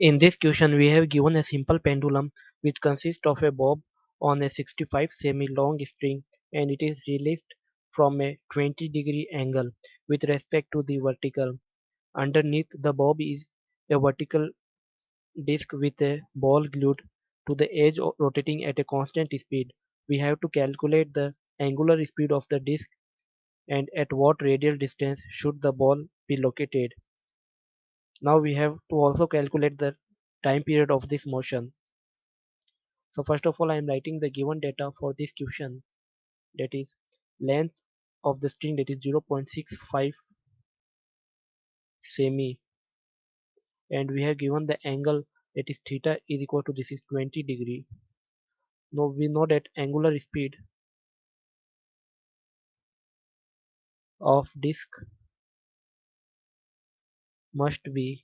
In this question we have given a simple pendulum which consists of a bob on a 65 semi long string, and it is released from a 20-degree angle with respect to the vertical. Underneath the bob is a vertical disc with a ball glued to the edge rotating at a constant speed. We have to calculate the angular speed of the disc and at what radial distance should the ball be located. Now we have to also calculate the time period of this motion. So first of all I am writing the given data for this question, that is length of the string, that is 0.65 semi, and we have given the angle, that is theta is equal to, this is 20 degree. Now we know that angular speed of disk must be